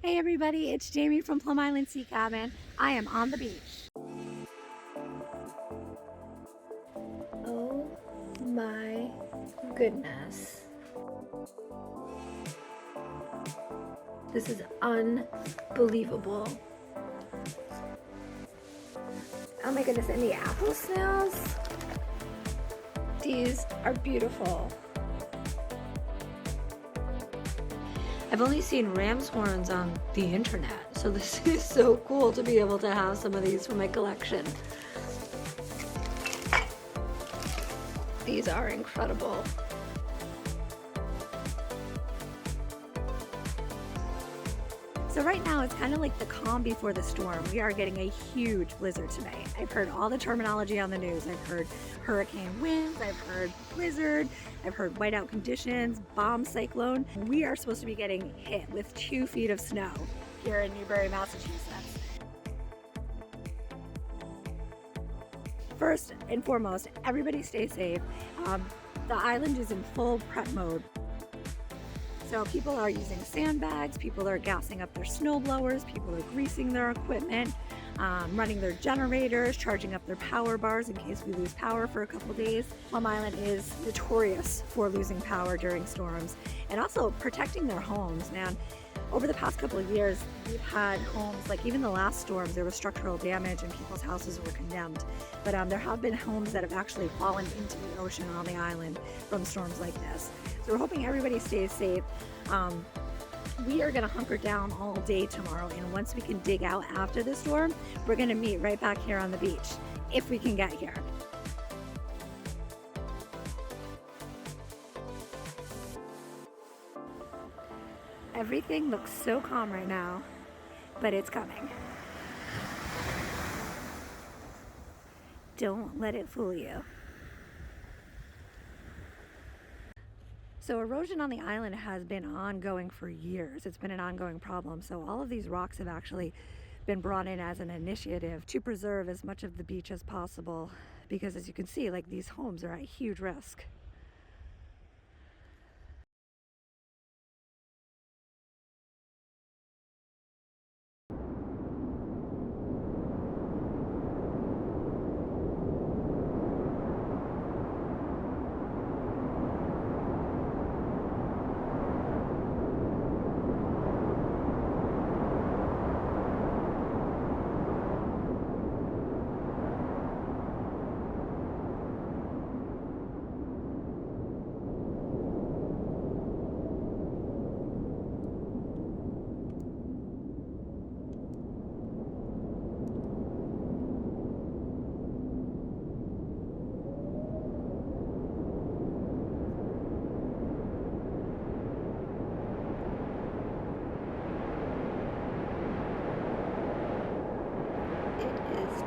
Hey everybody, it's Jamie from Plum Island Sea Cabin. I am on the beach. Oh my goodness. This is unbelievable. Oh my goodness, and the apple snails? These are beautiful. I've only seen ram's horns on the internet, so this is so cool to be able to have some of these for my collection. These are incredible. So right now it's kind of like the calm before the storm. We are getting a huge blizzard today. I've heard all the terminology on the news. I've heard hurricane winds, I've heard blizzard, I've heard whiteout conditions, bomb cyclone. We are supposed to be getting hit with 2 feet of snow here in Newbury, Massachusetts. First and foremost, everybody stay safe. The island is in full prep mode. So people are using sandbags, people are gassing up their snow blowers, people are greasing their equipment, running their generators, charging up their power bars in case we lose power for a couple days. Plum Island is notorious for losing power during storms and also protecting their homes, man. Over the past couple of years, we've had homes, like even the last storms, there was structural damage and people's houses were condemned. But there have been homes that have actually fallen into the ocean on the island from storms like this. So we're hoping everybody stays safe. We are gonna hunker down all day tomorrow, and once we can dig out after the storm, we're gonna meet right back here on the beach, if we can get here. Everything looks so calm right now, but it's coming. Don't let it fool you. So erosion on the island has been ongoing for years. It's been an ongoing problem. So all of these rocks have actually been brought in as an initiative to preserve as much of the beach as possible, because as you can see, like, these homes are at huge risk.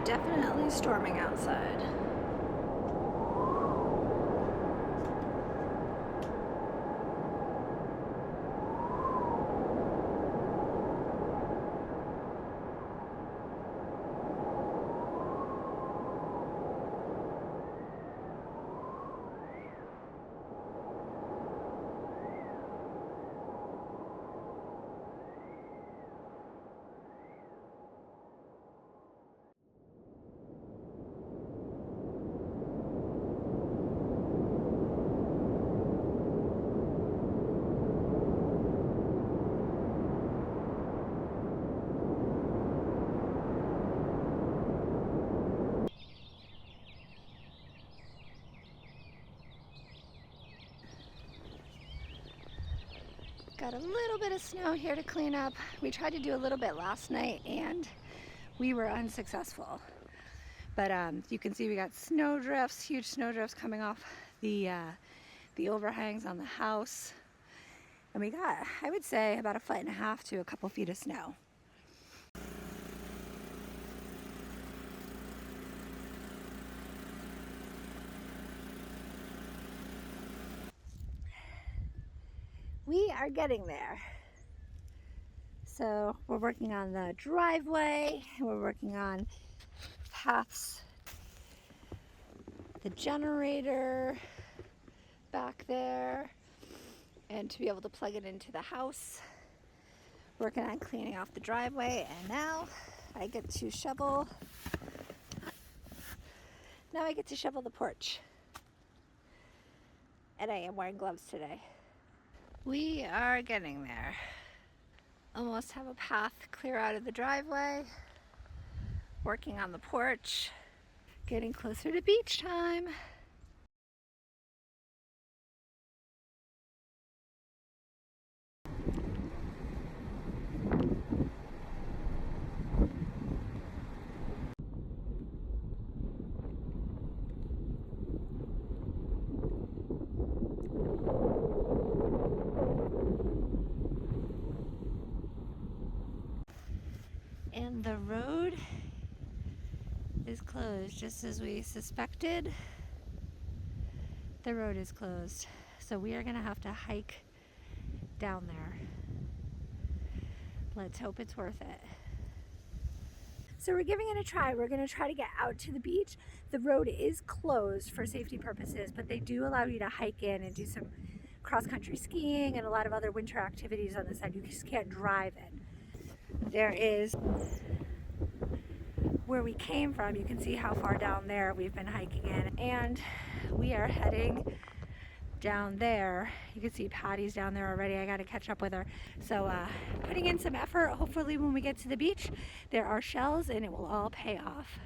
Definitely storming outside. Got a little bit of snow here to clean up. We tried to do a little bit last night and we were unsuccessful. But you can see we got snow drifts, huge snow drifts coming off the overhangs on the house. And we got, I would say, about 1.5 feet to a couple feet of snow. We are getting there. So we're working on the driveway, we're working on paths, the generator back there, and to be able to plug it into the house. working on cleaning off the driveway, and now I get to shovel. Now I get to shovel the porch. And I am wearing gloves today. We are getting there. Almost have a path clear out of the driveway. Working on the porch. Getting closer to beach time. And the road is closed, just as we suspected. The road is closed, so we are gonna have to hike down there. Let's hope it's worth it. So we're giving it a try. We're gonna try to get out to the beach. The road is closed for safety purposes, but they do allow you to hike in and do some cross-country skiing and a lot of other winter activities on the side. You just can't drive in. There is where we came from. You can see how far down there we've been hiking in, and we are heading down there. You can see Patty's down there already. I got to catch up with her. So putting in some effort. Hopefully when we get to the beach there are shells and it will all pay off.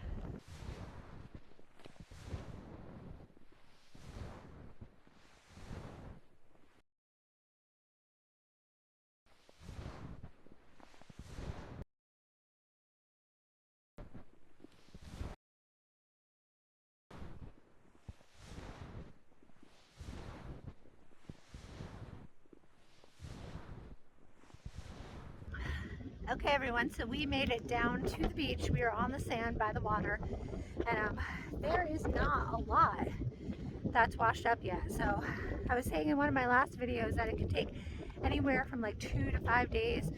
Okay everyone, so we made it down to the beach. We are on the sand by the water, and there is not a lot that's washed up yet. So I was saying in one of my last videos that it could take anywhere from like 2 to 5 days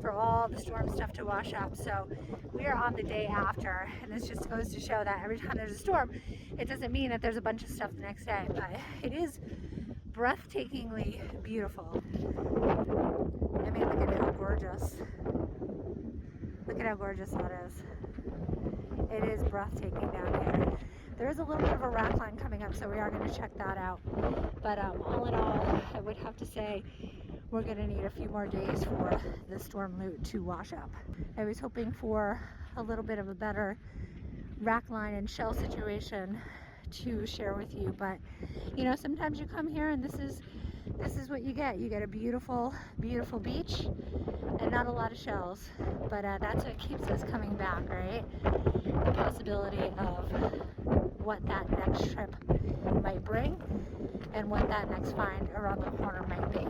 for all the storm stuff to wash up. So we are on the day after, and this just goes to show that every time there's a storm, it doesn't mean that there's a bunch of stuff the next day, but it is breathtakingly beautiful. I mean, look at how gorgeous. Look at how gorgeous that is. It is breathtaking down here. There is a little bit of a rack line coming up, so we are going to check that out. But all in all, I would have to say we're going to need a few more days for the storm loot to wash up. I was hoping for a little bit of a better rack line and shell situation to share with you, but you know, sometimes you come here and this is what you get. You get a beautiful, beautiful beach and not a lot of shells, but that's what keeps us coming back, right? The possibility of what that next trip might bring and what that next find around the corner might be.